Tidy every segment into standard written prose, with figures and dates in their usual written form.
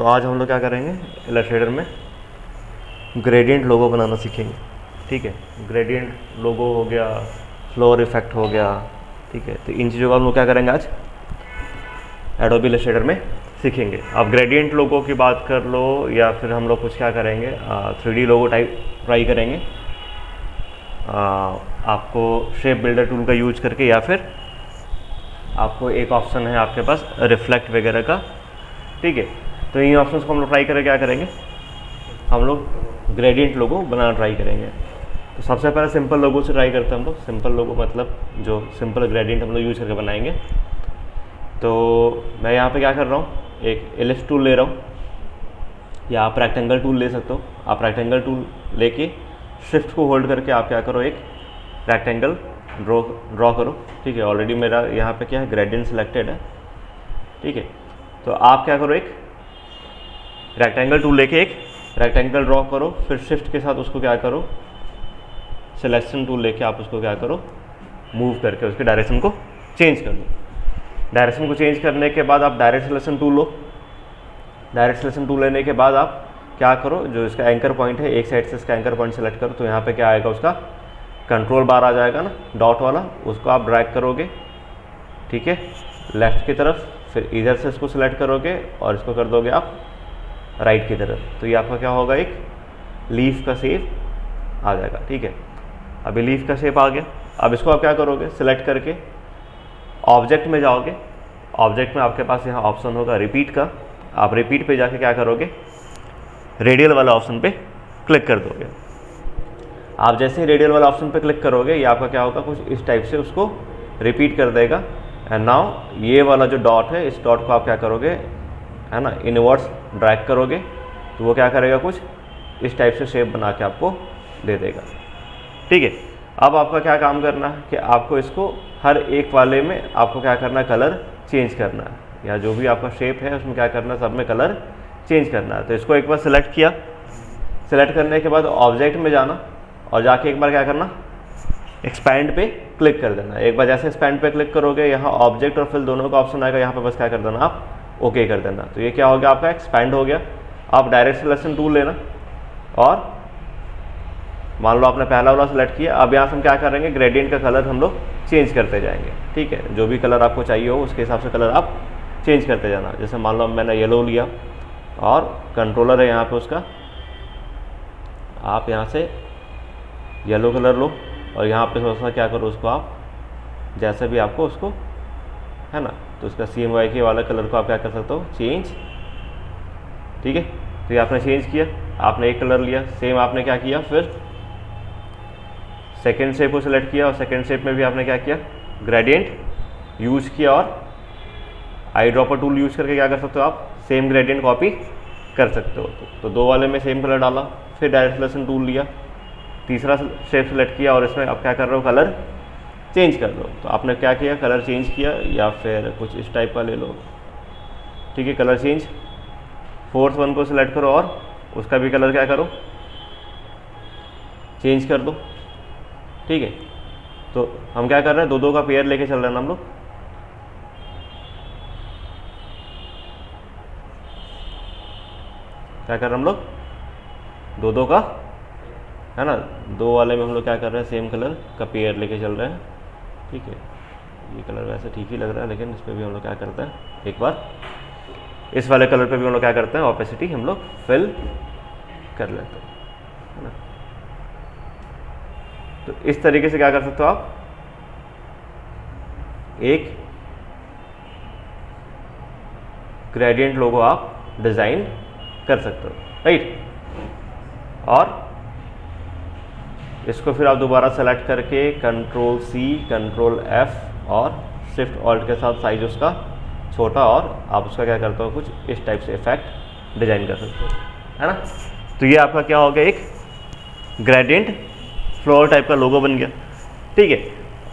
तो आज हम लोग क्या करेंगे, इलस्ट्रेटर में ग्रेडियंट लोगो बनाना सीखेंगे। ठीक है, ग्रेडियंट लोगो हो गया, फ्लोर इफेक्ट हो गया। ठीक है, तो इन चीज़ों का हम लोग क्या करेंगे आज एडोबी इलस्ट्रेटर में सीखेंगे। आप ग्रेडियंट लोगो की बात कर लो या फिर हम लोग कुछ क्या करेंगे 3D लोगो टाइप ट्राई करेंगे आपको शेप बिल्डर टूल का यूज करके, या फिर आपको एक ऑप्शन है आपके पास रिफ्लेक्ट वगैरह का। ठीक है, तो इन ऑप्शंस को हम लोग ट्राई करके क्या करेंगे, हम लोग ग्रेडियंट लोगो बनाना ट्राई करेंगे। तो सबसे पहले सिंपल लोगो से ट्राई करते हैं हम लोग। सिंपल लोगो मतलब जो सिंपल ग्रेडियंट हम लोग यूज करके बनाएंगे। तो मैं यहाँ पे क्या कर रहा हूँ, एक एलिप्स टूल ले रहा हूँ, या आप रेक्टेंगल टूल ले सकते हो। आप रेक्टेंगल टूल लेके शिफ्ट को होल्ड करके आप क्या करो, एक रेक्टेंगल ड्रॉ करो। ठीक है, ऑलरेडी मेरा यहाँ पे क्या है, ग्रेडियंट सिलेक्टेड है। ठीक है, तो आप क्या करो, एक रेक्टेंगल टूल लेके एक रेक्टेंगल ड्रॉ करो, फिर शिफ्ट के साथ उसको क्या करो, सिलेक्शन टूल लेके आप उसको क्या करो, मूव करके उसके डायरेक्शन को चेंज कर दो। डायरेक्शन को चेंज करने के बाद आप डायरेक्ट सिलेक्शन टूल लो। डायरेक्ट सिलेक्शन टूल लेने के बाद आप क्या करो, जो इसका एंकर पॉइंट है, एक साइड से इसका एंकर पॉइंट सेलेक्ट करो। तो यहाँ पे क्या आएगा, उसका कंट्रोल बार आ जाएगा ना, डॉट वाला, उसको आप ड्रैग करोगे। ठीक है, लेफ्ट की तरफ, फिर इधर से इसको सिलेक्ट करोगे और इसको कर दोगे आप राइट की तरफ। तो ये आपका क्या होगा, एक लीफ का शेप आ जाएगा। ठीक है, अभी लीफ का शेप आ गया। अब इसको आप क्या करोगे, सिलेक्ट करके ऑब्जेक्ट में जाओगे। ऑब्जेक्ट में आपके पास यहाँ ऑप्शन होगा रिपीट का। आप रिपीट पे जाके क्या करोगे, रेडियल वाला ऑप्शन पे क्लिक कर दोगे। आप जैसे ही रेडियल वाला ऑप्शन पे क्लिक करोगे, ये आपका क्या होगा, कुछ इस टाइप से उसको रिपीट कर देगा। एंड नाउ ये वाला जो डॉट है, इस डॉट को आप क्या करोगे, है ना, इनवर्ड्स ड्रैग करोगे, तो वो क्या करेगा, कुछ इस टाइप से शेप बना के आपको दे देगा। ठीक है, अब आपका क्या काम करना है कि आपको इसको हर एक वाले में आपको क्या करना है, कलर चेंज करना है, या जो भी आपका शेप है उसमें क्या करना है, सब में कलर चेंज करना है। तो इसको एक बार सिलेक्ट किया, सिलेक्ट करने के बाद ऑब्जेक्ट में जाना और जाके एक बार क्या करना, एक्सपैंड पे क्लिक कर देना। एक बार जैसे एक्सपैंड पे क्लिक करोगे, यहाँ ऑब्जेक्ट और फिल दोनों का ऑप्शन आएगा, यहाँ पे बस क्या कर देना, आप ओके कर देना। तो ये क्या हो गया, आपका एक्सपैंड हो गया। आप डायरेक्ट सिलेक्शन टूल लेना और मान लो आपने पहला वाला सेलेक्ट किया। अब यहाँ से हम क्या करेंगे, ग्रेडियंट का कलर हम लोग चेंज करते जाएंगे। ठीक है, जो भी कलर आपको चाहिए हो उसके हिसाब से कलर आप चेंज करते जाना। जैसे मान लो मैंने येलो लिया और कंट्रोलर है यहाँ पे उसका, आप यहाँ से येलो कलर लो और यहाँ पे थोड़ा सा क्या करो, उसको आप जैसे भी आपको उसको, है ना, तो उसका CMYK वाला कलर को आप क्या कर सकते हो, चेंज। ठीक है, तो ये आपने चेंज किया, आपने एक कलर लिया। सेम आपने क्या किया, फिर सेकेंड शेप को सिलेक्ट किया और सेकेंड शेप में भी आपने क्या किया, ग्रेडियंट यूज किया और आई ड्रॉपर टूल यूज करके क्या कर सकते हो, आप सेम ग्रेडियंट कॉपी कर सकते हो। तो दो वाले में सेम कलर डाला, फिर डायरेक्ट सिलेक्शन टूल लिया, तीसरा शेप सेलेक्ट किया और इसमें आप क्या कर रहे हो, कलर चेंज कर दो। तो आपने क्या किया, कलर चेंज किया, या फिर कुछ इस टाइप का ले लो। ठीक है, कलर चेंज। फोर्थ वन को सिलेक्ट करो और उसका भी कलर क्या करो, चेंज कर दो। ठीक है, तो हम क्या कर रहे हैं, दो दो का पेयर लेके चल रहे हैं हम लोग। क्या कर रहे हैं हम लोग, दो दो का, है ना, दो वाले में हम लोग क्या कर रहे हैं, सेम कलर का पेयर लेके चल रहे हैं। ठीक है, ये कलर वैसे ठीक ही लग रहा है, लेकिन इस पर भी हम लोग क्या करते हैं, एक बार इस वाले कलर पे भी हम लोग क्या करते हैं, ऑपेसिटी हम लोग फिल कर लेते हैं, है ना। तो इस तरीके से क्या कर सकते हो आप, एक ग्रेडियंट लोगो आप डिज़ाइन कर सकते हो, राइट। और इसको फिर आप दोबारा सेलेक्ट करके कंट्रोल C, कंट्रोल F और शिफ्ट ऑल्ट के साथ साइज उसका छोटा, और आप उसका क्या करते हो, कुछ इस टाइप से इफेक्ट डिजाइन कर सकते हो, है ना। तो ये आपका क्या हो गया, एक ग्रेडियंट फ्लोर टाइप का लोगो बन गया। ठीक है,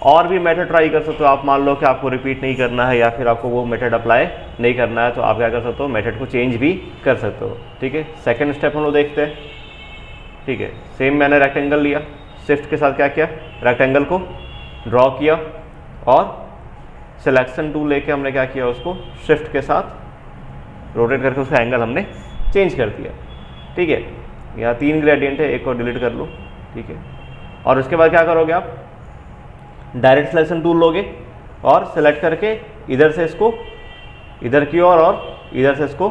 और भी मेथड ट्राई कर सकते हो आप। मान लो कि आपको रिपीट नहीं करना है या फिर आपको वो मेथड अप्लाई नहीं करना है, तो आप क्या कर सकते हो, मेथड को चेंज भी कर सकते हो। ठीक है, सेकेंड स्टेप हम लोग देखते हैं। ठीक है, सेम मैंने रेक्टेंगल लिया, शिफ्ट के साथ क्या किया, रेक्टेंगल को ड्रॉ किया और सिलेक्शन टूल लेके हमने क्या किया, उसको शिफ्ट के साथ रोटेट करके उसका एंगल हमने चेंज कर दिया, ठीक है। यहाँ 3 ग्रेडियंट है, एक को डिलीट कर लो, ठीक है। और उसके बाद क्या करोगे आप, डायरेक्ट सिलेक्शन टूल लोगे और सेलेक्ट करके इधर से इसको इधर की ओर और इधर से इसको,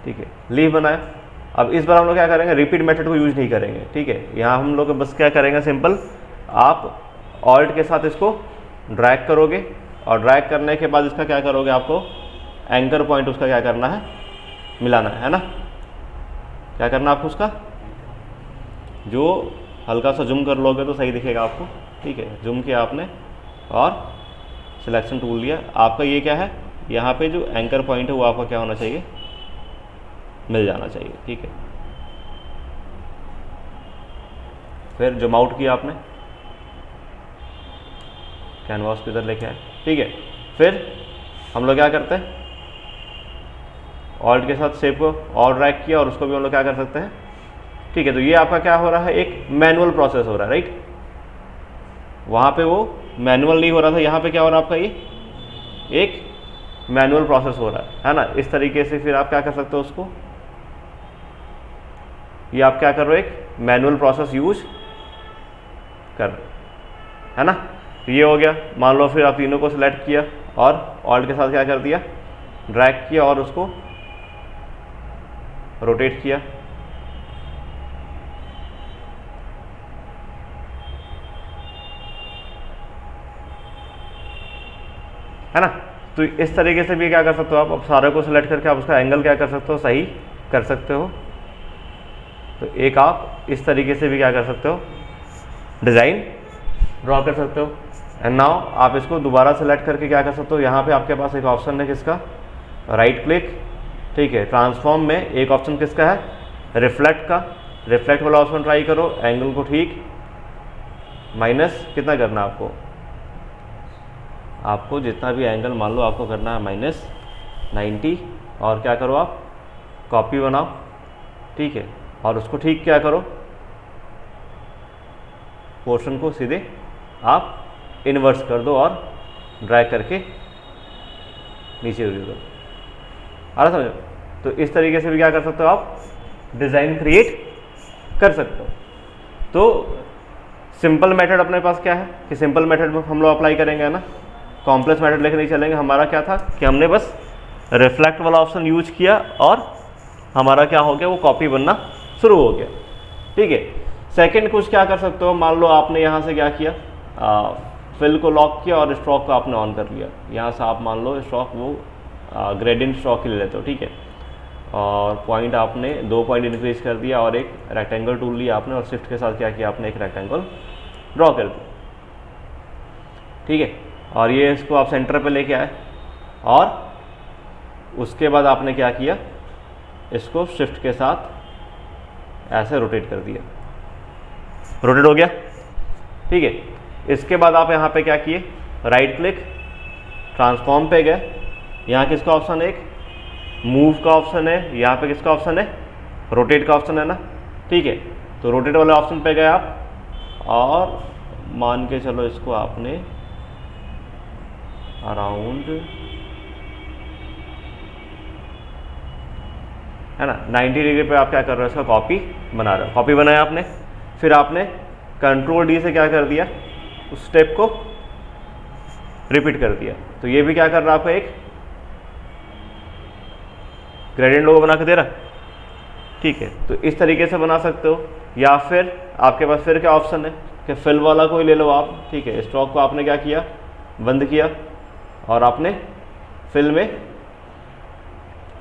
ठीक है, लीफ बनाया। अब इस बार हम लोग क्या करेंगे, रिपीट मेथड को यूज नहीं करेंगे, ठीक है। यहाँ हम लोग बस क्या करेंगे, सिंपल आप ऑल्ट के साथ इसको ड्रैग करोगे और ड्रैग करने के बाद इसका क्या करोगे, आपको एंकर पॉइंट उसका क्या करना है, मिलाना है ना। क्या करना आपको, उसका जो हल्का सा जूम कर लोगे तो सही दिखेगा आपको, ठीक है। जूम किया आपने और सिलेक्शन टूल लिया, आपका ये क्या है, यहाँ पे जो एंकर पॉइंट है वो आपका क्या होना चाहिए, मिल जाना चाहिए, ठीक है। फिर जूम आउट किया आपने, कैनवास को इधर लेके आए, ठीक है। फिर हम लोग क्या करते हैं, ऑल्ट के साथ शेप को और ड्रैग किया और उसको भी हम लोग क्या कर सकते हैं, ठीक है। तो ये आपका क्या हो रहा है, एक मैनुअल प्रोसेस हो रहा है, राइट। वहाँ पे वो मैनुअल नहीं हो रहा था, यहाँ पे क्या हो रहा है आपका, ये एक मैनुअल प्रोसेस हो रहा है ना। इस तरीके से फिर आप क्या कर सकते हो उसको, ये आप क्या कर रहे हो, एक मैनुअल प्रोसेस यूज कर रहे हो, है ना। ये हो गया। मान लो फिर आप तीनों को सिलेक्ट किया और ऑल्ट के साथ क्या कर दिया, ड्रैग किया और उसको रोटेट किया, है ना। तो इस तरीके से भी क्या कर सकते हो आप, अब सारे को सिलेक्ट करके आप उसका एंगल क्या कर सकते हो, सही कर सकते हो। तो एक आप इस तरीके से भी क्या कर सकते हो, डिज़ाइन ड्रॉ कर सकते हो। एंड नाउ आप इसको दोबारा सेलेक्ट करके क्या कर सकते हो, यहाँ पे आपके पास एक ऑप्शन है किसका, राइट क्लिक, ठीक है। ट्रांसफॉर्म में एक ऑप्शन किसका है, रिफ्लेक्ट का। रिफ्लेक्ट वाला ऑप्शन ट्राई करो, एंगल को ठीक माइनस कितना करना है आपको जितना भी एंगल मान लो आपको करना है -90, और क्या करो आप कॉपी बनाओ, ठीक है। और उसको ठीक क्या करो, पोर्शन को सीधे आप इन्वर्स कर दो और ड्रैग करके नीचे कर दो, आ रहा समझो। तो इस तरीके से भी क्या कर सकते हो आप, डिज़ाइन क्रिएट कर सकते हो। तो सिंपल मेथड अपने पास क्या है कि सिंपल मेथड में हम लोग अप्लाई करेंगे, है ना। कॉम्प्लेक्स मेथड लेके नहीं चलेंगे। हमारा क्या था कि हमने बस रिफ्लेक्ट वाला ऑप्शन यूज किया और हमारा क्या हो गया, वो कॉपी बनना शुरू हो गया, ठीक है। सेकंड कुछ क्या कर सकते हो, मान लो आपने यहाँ से क्या किया, फिल को लॉक किया और स्ट्रोक को आपने ऑन कर लिया। यहाँ से आप मान लो स्ट्रोक वो ग्रेडियंट स्ट्रोक ही ले लेते हो, ठीक है। और पॉइंट आपने 2 पॉइंट इंक्रीज कर दिया और एक रेक्टेंगल टूल लिया आपने और शिफ्ट के साथ क्या किया आपने, एक रेक्टेंगल ड्रॉ कर दिया, ठीक है। और ये इसको आप सेंटर पे लेके आए और उसके बाद आपने क्या किया, इसको शिफ्ट के साथ ऐसे रोटेट कर दिया, रोटेट हो गया, ठीक है। इसके बाद आप यहाँ पे क्या किए, राइट क्लिक, ट्रांसफॉर्म पे गए। यहाँ किसका ऑप्शन है, एक मूव का ऑप्शन है, यहाँ पे किसका ऑप्शन है, रोटेट का ऑप्शन है ना, ठीक है। तो रोटेट वाले ऑप्शन पे गए आप और मान के चलो इसको आपने अराउंड, है ना, 90 डिग्री पे आप क्या कर रहे हो, इसका कॉपी बना रहे हो। कॉपी बनाया आपने, फिर आपने कंट्रोल डी से क्या कर दिया, उस स्टेप को रिपीट कर दिया। तो ये भी क्या कर रहा है, आपको एक ग्रेडियंट लोगो बना के दे रहा, ठीक है। तो इस तरीके से बना सकते हो। या फिर आपके पास फिर क्या ऑप्शन है कि फिल वाला कोई ले लो आप, ठीक है। स्ट्रोक को आपने क्या किया, बंद किया और आपने फिल में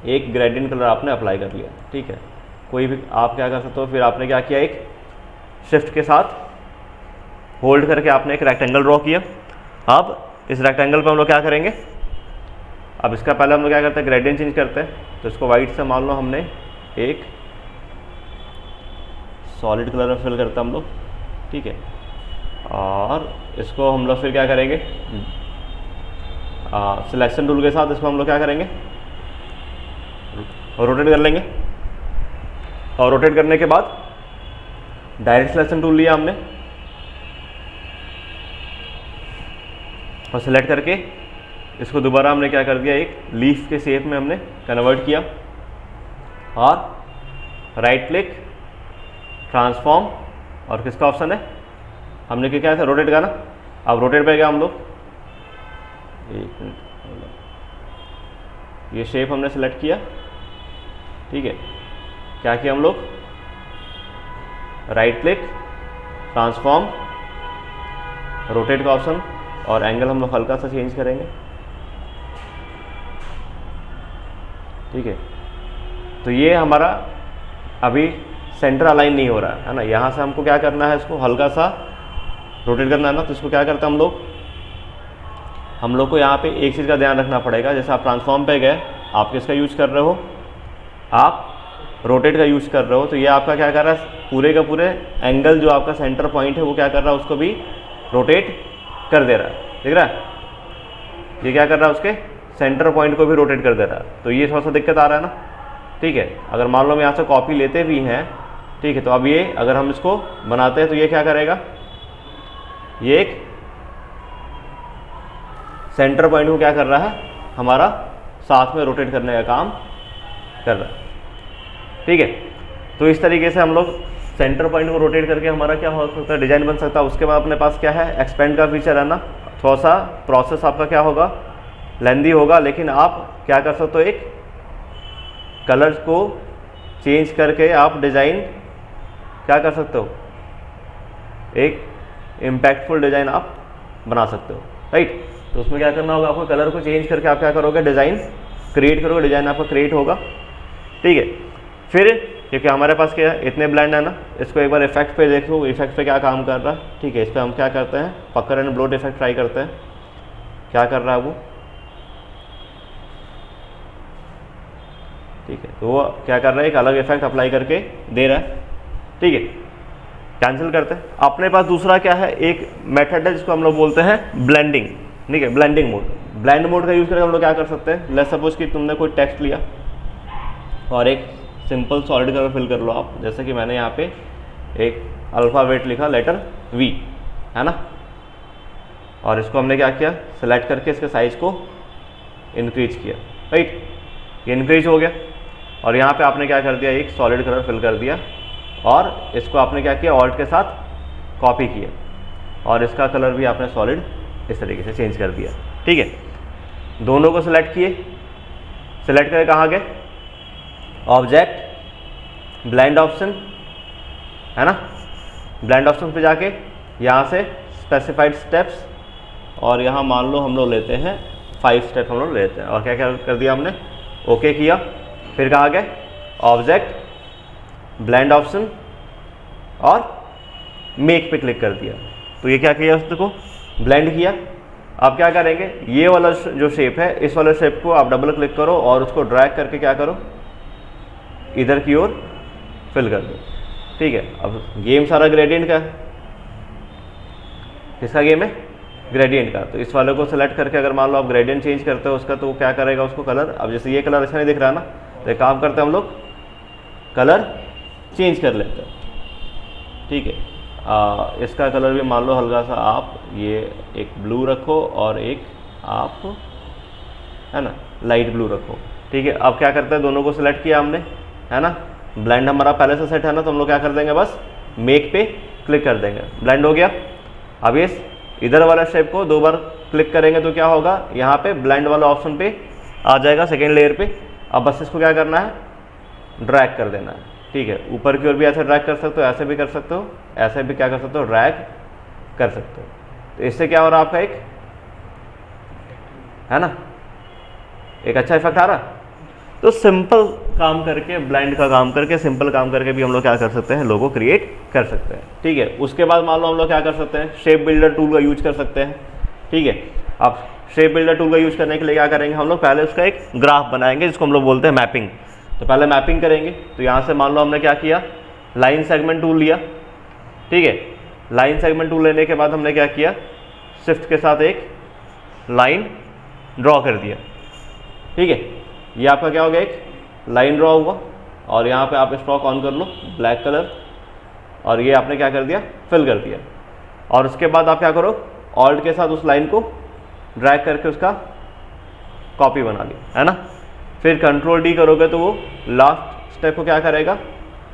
एक ग्रेडियंट कलर आपने अप्लाई कर लिया, ठीक है। कोई भी आप क्या कर सकते हो, फिर आपने क्या किया, एक शिफ्ट के साथ होल्ड करके आपने एक रेक्टेंगल ड्रॉ किया। अब इस रेक्टेंगल पर हम लोग क्या करेंगे, अब इसका पहले हम लोग क्या करते हैं, ग्रेडियंट चेंज करते हैं। तो इसको वाइट से मान लो हमने एक सॉलिड कलर में फिल करते हैं हम लोग, ठीक है। और इसको हम लोग फिर क्या करेंगे, सिलेक्शन टूल के साथ इसको हम लोग क्या करेंगे, रोटेट कर लेंगे। और रोटेट करने के बाद डायरेक्ट सिलेक्शन टूल लिया हमने और सिलेक्ट करके इसको दोबारा हमने क्या कर दिया, एक लीफ के शेप में हमने कन्वर्ट किया और राइट क्लिक, ट्रांसफॉर्म, और किसका ऑप्शन है, हमने क्या किया था, रोटेट का ना। अब रोटेट पे गया हम लोग, एक मिनट, ये शेप हमने सेलेक्ट किया, ठीक है। क्या किया हम लोग, राइट क्लिक, ट्रांसफॉर्म, रोटेट का ऑप्शन, और एंगल हम लोग हल्का सा चेंज करेंगे, ठीक है। तो ये हमारा अभी सेंटर अलाइन नहीं हो रहा है ना, यहाँ से हमको क्या करना है, इसको हल्का सा रोटेट करना है ना। तो इसको क्या करते हैं हम लोग को यहाँ पे एक चीज़ का ध्यान रखना पड़ेगा। जैसे आप ट्रांसफॉर्म पे गए, आप किसका यूज कर रहे हो, आप रोटेट का यूज कर रहे हो, तो ये आपका क्या कर रहा है, पूरे का पूरे एंगल जो आपका सेंटर पॉइंट है वो क्या कर रहा है, उसको भी रोटेट कर दे रहा है, दिख रहा है। ये क्या कर रहा है, उसके सेंटर पॉइंट को भी रोटेट कर दे रहा है। तो ये थोड़ा सा दिक्कत आ रहा है ना, ठीक है। अगर मान लो हम यहाँ से कॉपी लेते भी हैं, ठीक है, तो अब ये अगर हम इसको बनाते हैं तो ये क्या करेगा, ये एक सेंटर पॉइंट को क्या कर रहा है, हमारा साथ में रोटेट करने का काम कर रहा है, ठीक है। तो इस तरीके से हम लोग सेंटर पॉइंट को रोटेट करके हमारा क्या हो सकता है, डिजाइन बन सकता है। उसके बाद अपने पास क्या है, एक्सपेंड का फीचर है ना। थोड़ा सा प्रोसेस आपका क्या होगा, लेंदी होगा, लेकिन आप क्या कर सकते हो, एक कलर्स को चेंज करके आप डिज़ाइन क्या कर सकते हो, एक इम्पैक्टफुल डिज़ाइन आप बना सकते हो, राइट। तो उसमें क्या करना होगा, आपको कलर को चेंज करके आप क्या करोगे, डिज़ाइन क्रिएट करोगे, डिज़ाइन आपका क्रिएट होगा, ठीक है। फिर क्योंकि हमारे पास क्या है, इतने ब्लेंड है ना, इसको एक बार इफेक्ट पे देखो, इफेक्ट पे क्या काम कर रहा है, ठीक है। इस पर हम क्या करते हैं, पकड़ एंड ब्लोट इफेक्ट ट्राई करते हैं, क्या कर रहा है वो, ठीक है। तो वो क्या कर रहा है, एक अलग इफेक्ट अप्लाई करके दे रहा है, ठीक है। कैंसिल करते हैं। अपने पास दूसरा क्या है, एक मेथड है जिसको हम लोग बोलते हैं ब्लेंडिंग, ठीक है, ब्लेंडिंग मोड। ब्लेंड मोड का यूज़ करके हम लोग क्या कर सकते हैं, लेट्स सपोज कि तुमने कोई टेक्स्ट लिया और एक सिंपल सॉलिड कलर फिल कर लो आप, जैसे कि मैंने यहाँ पे एक अल्फ़ाबेट लिखा, लेटर वी, है ना। और इसको हमने क्या किया, सेलेक्ट करके इसके साइज़ को इंक्रीज किया, राइट, ये इंक्रीज हो गया। और यहाँ पे आपने क्या कर दिया, एक सॉलिड कलर फिल कर दिया, और इसको आपने क्या किया, ऑल्ट के साथ कॉपी किया, और इसका कलर भी आपने सॉलिड इस तरीके से चेंज कर दिया, ठीक है। दोनों को सिलेक्ट किए, सिलेक्ट करके कहाँ गए, ऑब्जेक्ट, ब्लेंड ऑप्शन, है ना। ब्लेंड ऑप्शन पे जाके यहाँ से स्पेसिफाइड स्टेप्स, और यहाँ मान लो हम लोग लेते हैं 5 स्टेप हम लोग लेते हैं, और क्या क्या कर दिया हमने, ओके किया। फिर कहाँ गए, ऑब्जेक्ट, ब्लेंड ऑप्शन और मेक पे क्लिक कर दिया। तो ये क्या किया, उसको ब्लेंड किया। अब क्या करेंगे, ये वाला जो शेप है, इस वाले शेप को आप डबल क्लिक करो और उसको ड्रैग करके क्या करो, इधर की ओर फिल कर दो, ठीक है। अब गेम सारा ग्रेडियंट का है, किसका गेम है, ग्रेडियंट का। तो इस वाले को सेलेक्ट करके अगर मान लो आप ग्रेडियंट चेंज करते हो उसका, तो वो क्या करेगा, उसको कलर, अब जैसे ये कलर अच्छा नहीं दिख रहा ना, तो एक काम करते हैं हम लोग, कलर चेंज कर लेते हैं, ठीक है। इसका कलर भी मान लो हल्का सा आप ये एक ब्लू रखो और एक आप, है ना, लाइट ब्लू रखो, ठीक है। अब क्या करते हैं, दोनों को सिलेक्ट किया हमने, है ना। ब्लेंड हमारा पहले से सेट है ना, तो हम लोग क्या कर देंगे, बस मेक पे क्लिक कर देंगे, ब्लेंड हो गया। अब ये इधर वाला शेप को 2 बार क्लिक करेंगे तो क्या होगा, यहाँ पे ब्लेंड वाला ऑप्शन पे आ जाएगा, सेकेंड लेयर पे। अब बस इसको क्या करना है, ड्रैग कर देना है, ठीक है। ऊपर की ओर भी ऐसे ड्रैग कर सकते हो, ऐसे भी कर सकते हो, ऐसे भी क्या कर सकते हो, ड्रैग कर सकते हो। तो इससे क्या हो रहा है, आपका एक, है ना, एक अच्छा इफेक्ट आ रहा। तो सिंपल काम करके, ब्लेंड का काम करके, सिंपल काम करके भी हम लोग क्या कर सकते हैं, लोगो क्रिएट कर सकते हैं, ठीक है। उसके बाद मान लो हम लोग क्या कर सकते हैं, शेप बिल्डर टूल का यूज कर सकते हैं, ठीक है। अब शेप बिल्डर टूल का यूज करने के लिए क्या करेंगे हम लोग, पहले उसका एक ग्राफ बनाएंगे जिसको हम लोग बोलते हैं मैपिंग। तो पहले मैपिंग करेंगे। तो यहाँ से मान लो हमने क्या किया, लाइन सेगमेंट टूल लिया, ठीक है। लाइन सेगमेंट टूल लेने के बाद हमने क्या किया, शिफ्ट के साथ एक लाइन ड्रॉ कर दिया, ठीक है। ये आपका क्या हो गया, एक लाइन ड्रॉ हुआ, और यहाँ पे आप स्ट्रोक ऑन कर लो, ब्लैक कलर, और ये आपने क्या कर दिया, फिल कर दिया। और उसके बाद आप क्या करो, ऑल्ट के साथ उस लाइन को ड्रैग करके उसका कॉपी बना ली, है ना। फिर कंट्रोल डी करोगे तो वो लास्ट स्टेप को क्या करेगा,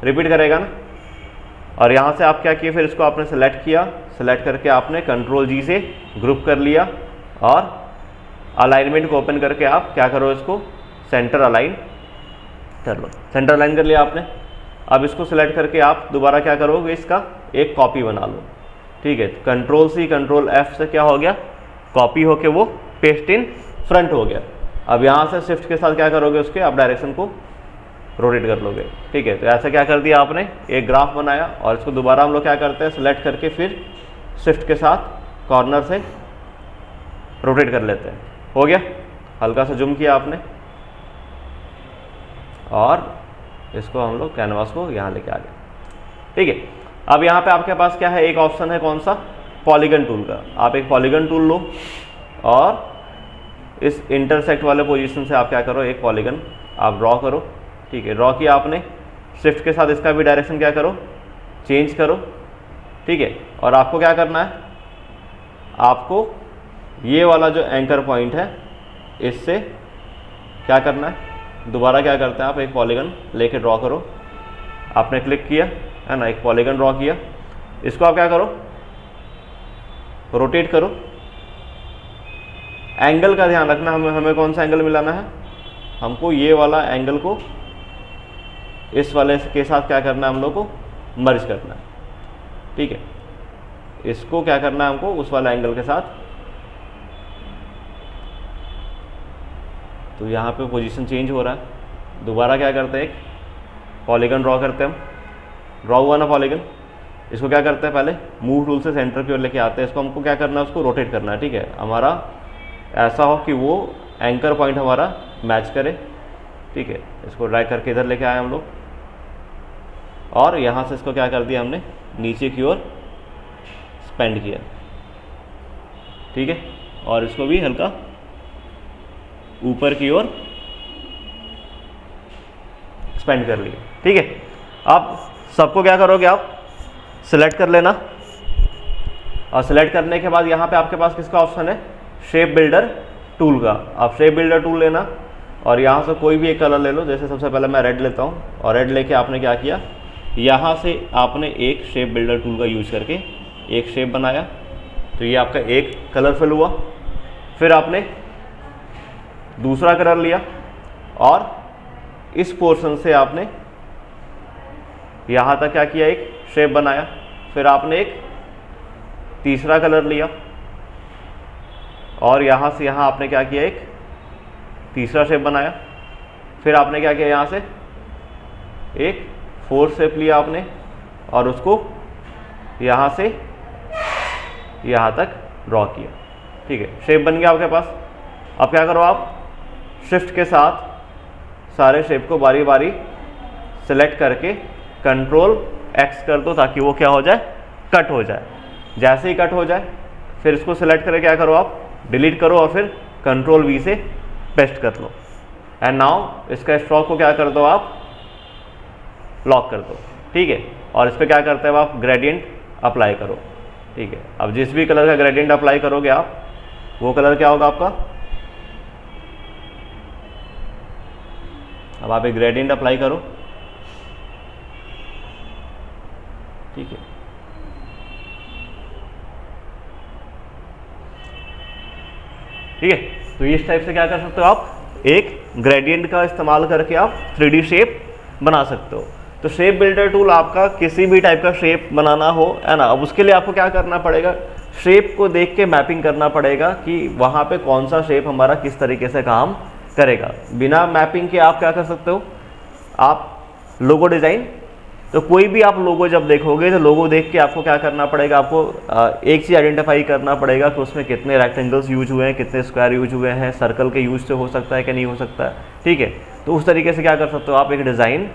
रिपीट करेगा ना। और यहाँ से आप क्या किए, फिर इसको आपने सेलेक्ट किया, सेलेक्ट करके आपने कंट्रोल जी से ग्रुप कर लिया और अलाइनमेंट को ओपन करके आप क्या करो, इसको सेंटर अलाइन कर लो। सेंटर अलाइन कर लिया आपने। अब इसको सिलेक्ट करके आप दोबारा क्या करोगे, इसका एक कॉपी बना लो, ठीक है। कंट्रोल सी कंट्रोल एफ से क्या हो गया, कॉपी होके वो पेस्ट इन फ्रंट हो गया। अब यहाँ से शिफ्ट के साथ क्या करोगे, उसके आप डायरेक्शन को रोटेट कर लोगे, ठीक है। तो ऐसा क्या कर दिया आपने, एक ग्राफ बनाया और इसको दोबारा हम लोग क्या करते हैं, सिलेक्ट करके फिर शिफ्ट के साथ कॉर्नर से रोटेट कर लेते हैं। हो गया, हल्का सा जूम किया आपने और इसको हम लोग कैनवास को यहाँ लेके आ गए, ठीक है। अब यहाँ पे आपके पास क्या है, एक ऑप्शन है कौन सा, पॉलीगन टूल का। आप एक पॉलीगन टूल लो और इस इंटरसेक्ट वाले पोजीशन से आप क्या करो, एक पॉलीगन आप ड्रॉ करो, ठीक है। ड्रॉ किया आपने, शिफ्ट के साथ इसका भी डायरेक्शन क्या करो, चेंज करो, ठीक है। और आपको क्या करना है, आपको ये वाला जो एंकर पॉइंट है इससे क्या करना है, दोबारा क्या करते हैं आप, एक पॉलीगन लेके ड्रॉ करो। आपने क्लिक किया, है ना, एक पॉलीगन ड्रॉ किया, इसको आप क्या करो, रोटेट करो। एंगल का ध्यान रखना, हमें कौन सा एंगल मिलाना है, हमको ये वाला एंगल को इस वाले के साथ क्या करना है, हम लोग को मर्ज करना है, ठीक है। इसको क्या करना है हमको उस वाला एंगल के साथ। तो यहाँ पे पोजीशन चेंज हो रहा है, दोबारा क्या करते हैं, एक पॉलीगन ड्रॉ करते हैं हम। ड्रॉ हुआ ना पॉलीगन, इसको क्या करते हैं, पहले मूव टूल से सेंटर की ओर लेके आते हैं। इसको हमको क्या करना है, उसको रोटेट करना है, ठीक है। हमारा ऐसा हो कि वो एंकर पॉइंट हमारा मैच करे, ठीक है। इसको ड्रैग करके इधर लेके आए हम लोग और यहाँ से इसको क्या कर दिया हमने, नीचे की ओर स्पेंड किया, ठीक है। और इसको भी हल्का ऊपर की ओर स्पेंड कर लिया, ठीक है। अब सबको क्या करोगे, आप सिलेक्ट कर लेना और सिलेक्ट करने के बाद यहाँ पे आपके पास किसका ऑप्शन है, शेप बिल्डर टूल का। आप शेप बिल्डर टूल लेना और यहाँ से कोई भी एक कलर ले लो। जैसे सबसे पहले मैं रेड लेता हूँ और रेड लेके आपने क्या किया, यहाँ से आपने एक शेप बिल्डर टूल का यूज करके एक शेप बनाया। तो ये आपका एक कलर फिल हुआ। फिर आपने दूसरा कलर लिया और इस पोर्शन से आपने यहाँ तक क्या किया, एक शेप बनाया। फिर आपने एक तीसरा कलर लिया और यहाँ से यहाँ आपने क्या किया, एक तीसरा शेप बनाया। फिर आपने क्या किया, यहाँ से एक फोर्थ शेप लिया आपने और उसको यहाँ से यहाँ तक ड्रॉ किया, ठीक है। शेप बन गया आपके पास। अब क्या करो, आप शिफ्ट के साथ सारे शेप को बारी बारी सेलेक्ट करके कंट्रोल एक्स कर दो ताकि वो क्या हो जाए, कट हो जाए। जैसे ही कट हो जाए फिर इसको सेलेक्ट करके क्या करो, आप डिलीट करो और फिर कंट्रोल वी से पेस्ट कर लो। एंड नाउ इसका स्ट्रोक को क्या कर दो, आप लॉक कर दो, ठीक है। और इस पर क्या करते हो, आप ग्रेडियंट अप्लाई करो, ठीक है। अब जिस भी कलर का ग्रेडियंट अप्लाई करोगे आप, वो कलर क्या होगा आपका। अब आप एक ग्रेडियंट अप्लाई करो, ठीक है। ठीक है, तो इस टाइप से क्या कर सकते हो, आप एक ग्रेडियंट का इस्तेमाल करके आप 3D शेप बना सकते हो। तो शेप बिल्डर टूल आपका किसी भी टाइप का शेप बनाना हो, है ना। अब उसके लिए आपको क्या करना पड़ेगा, शेप को देख के मैपिंग करना पड़ेगा कि वहाँ पे कौन सा शेप हमारा किस तरीके से काम करेगा। बिना मैपिंग के आप क्या कर सकते हो, आप लोगो डिज़ाइन। तो कोई भी आप लोगो जब देखोगे तो लोगो देख के आपको क्या करना पड़ेगा, आपको एक चीज़ आइडेंटिफाई करना पड़ेगा कि उसमें कितने रेक्टेंगल्स यूज हुए हैं, कितने स्क्वायर यूज हुए हैं, सर्कल के यूज से हो सकता है कि नहीं हो सकता है, ठीक है। तो उस तरीके से क्या कर सकते हो, आप एक डिज़ाइन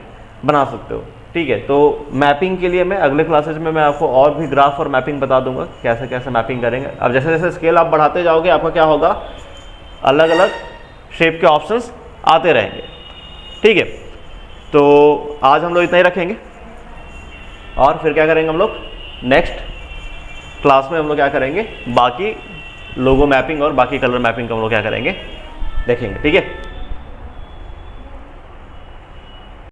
बना सकते हो, ठीक है। तो मैपिंग के लिए मैं अगले क्लासेज में मैं आपको और भी ग्राफ और मैपिंग बता दूंगा कैसे कैसे मैपिंग करेंगे। अब जैसे जैसे स्केल आप बढ़ाते जाओगे आपका क्या होगा, अलग अलग शेप के ऑप्शंस आते रहेंगे, ठीक है। तो आज हम लोग इतना ही रखेंगे और फिर क्या करेंगे हम लोग नेक्स्ट क्लास में हम लोग क्या करेंगे, बाकी लोगो मैपिंग और बाकी कलर मैपिंग का हम लोग क्या करेंगे देखेंगे, ठीक है।